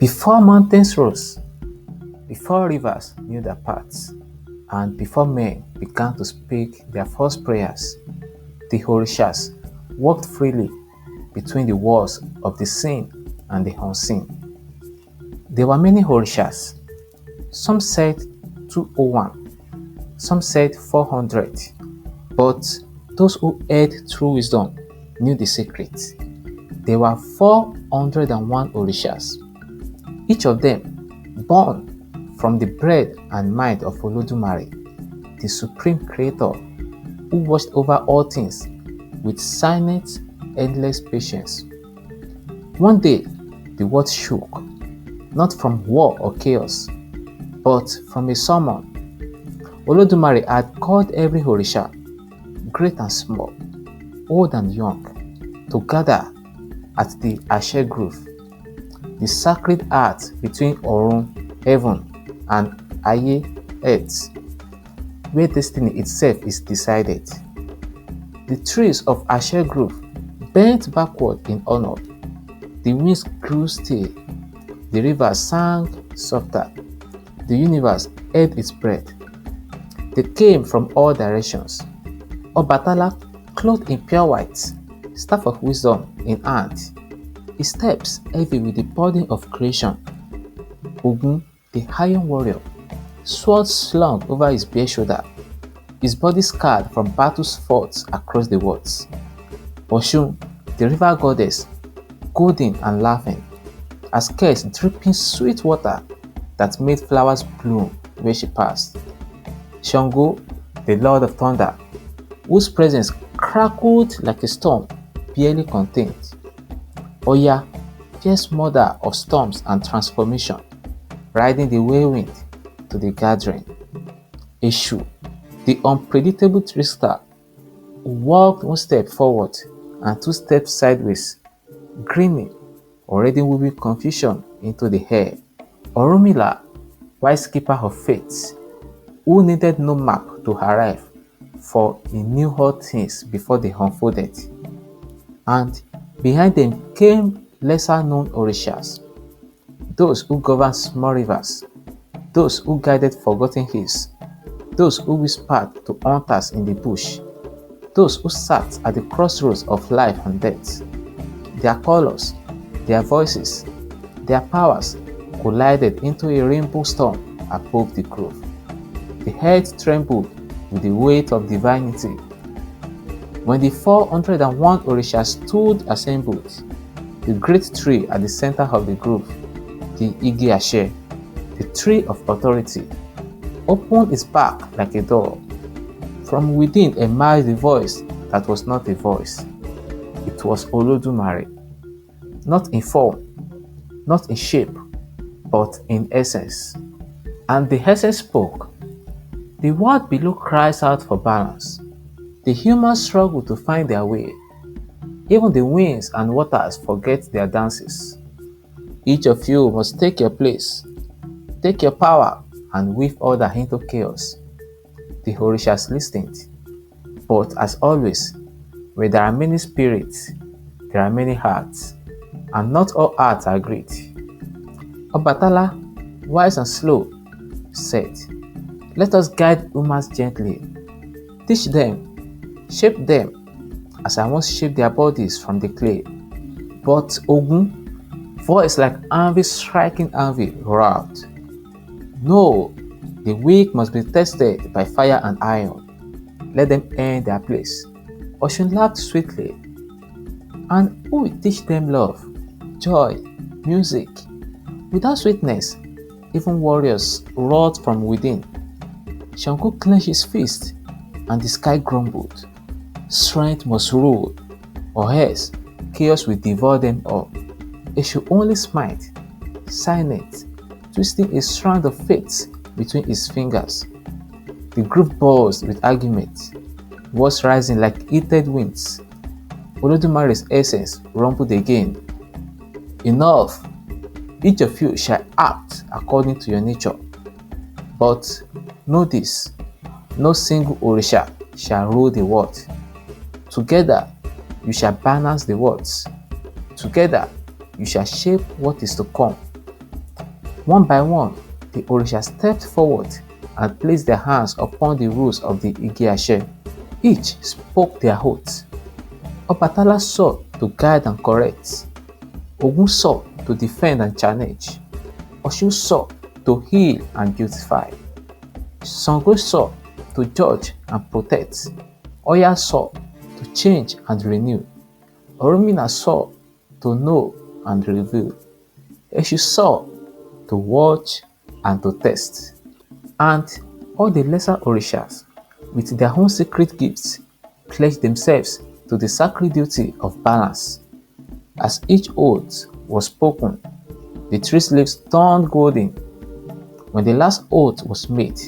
Before mountains rose, before rivers knew their paths, and before men began to speak their first prayers, the Orishas walked freely between the walls of the seen and the unseen. There were many Orishas. Some said 201, some said 400, but those who heard true wisdom knew the secret. There were 401 Orishas, each of them born from the bread and mind of Olodumare, the supreme creator who watched over all things with silent, endless patience. One day, the world shook, not from war or chaos, but from a summon. Olodumare had called every Orisha, great and small, old and young, to gather at the Ashe Grove, the sacred heart between Orun, heaven, and Aye, earth, where destiny itself is decided. The trees of Ashe Grove bent backward in honor. The winds grew still. The rivers sang softer. The universe held its breath. They came from all directions. Obatala, clothed in pure white, staff of wisdom in hand, his steps heavy with the burden of creation. Ogun, the iron warrior, sword slung over his bare shoulder, his body scarred from battles fought across the worlds. Oshun, the river goddess, golden and laughing, her skirts dripping sweet water that made flowers bloom where she passed. Shango, the lord of thunder, whose presence crackled like a storm barely contained. Oya, fierce mother of storms and transformation, riding the whirlwind to the gathering. Eshu, the unpredictable trickster, who walked one step forward and two steps sideways, grinning, already weaving confusion into the air. Orunmila, wise keeper of fates, who needed no map to arrive, for he knew all things before they unfolded. And behind them came lesser known Orishas, those who governed small rivers, those who guided forgotten hills, those who whispered to hunters in the bush, those who sat at the crossroads of life and death. Their colors, their voices, their powers collided into a rainbow storm above the grove. The earth trembled with the weight of divinity. When the 401 Orishas stood assembled, the great tree at the center of the grove, the Igi Ashe, the tree of authority, opened its back like a door. From within emerged a voice that was not a voice. It was Olodumare, not in form, not in shape, but in essence. And the essence spoke. The world below cries out for balance. The humans struggle to find their way. Even the winds and waters forget their dances. Each of you must take your place, take your power, and weave order into chaos. The Orishas listened. But as always, where there are many spirits, there are many hearts, and not all hearts are great. Obatala, wise and slow, said, "Let us guide humans gently. Teach them, shape them, as I once shaped their bodies from the clay." But Ogun, voice like anvil striking anvil, roared, "No, the weak must be tested by fire and iron. Let them earn their place." Oshun laughed sweetly. "And who will teach them love, joy, music? Without sweetness, even warriors roared from within." Shango clenched his fist, and the sky grumbled. Strength must rule, or else chaos will devour them all. Eshu only smiled, silent, twisting a strand of faith between his fingers. The group buzzed with argument, words rising like heated winds. Olodumare's essence rumbled again. "Enough! Each of you shall act according to your nature. But know this, no single Orisha shall rule the world. Together you shall balance the worlds. Together you shall shape what is to come. One by one, the Orishas stepped forward and placed their hands upon the rules of the Igi-Ashe. Each spoke their oath. Obatala sought to guide and correct. Ogun sought to defend and challenge. Osun sought to heal and beautify. Sango sought to judge and protect. Oya sought to change and renew. Orumila sought to know and reveal. Eshu sought to watch and to test. And all the lesser Orishas, with their own secret gifts, pledged themselves to the sacred duty of balance. As each oath was spoken, the tree's leaves turned golden. When the last oath was made,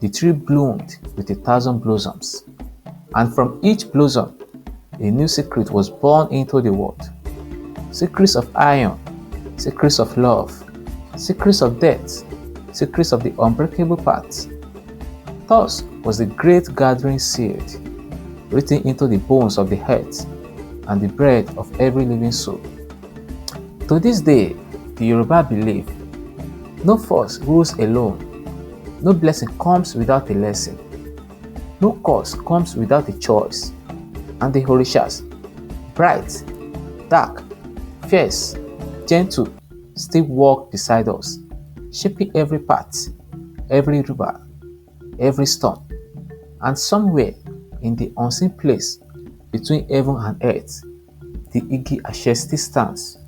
the tree bloomed with 1,000 blossoms. And from each blossom, a new secret was born into the world. Secrets of iron, secrets of love, secrets of death, secrets of the unbreakable path. Thus was the great gathering sealed, written into the bones of the earth and the bread of every living soul. To this day, the Yoruba believe no force rules alone, no blessing comes without a lesson, no cause comes without a choice, and the Orishas, bright, dark, fierce, gentle, still walk beside us, shaping every path, every river, every storm, and somewhere in the unseen place between heaven and earth, the Igi-Ashe still stands.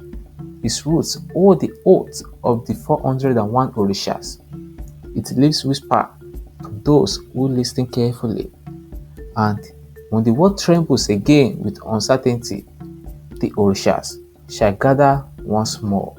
Its roots hold the oath of the 401 Orishas. It leaves whisper to those who listen carefully. And when the world trembles again with uncertainty, the Orishas shall gather once more.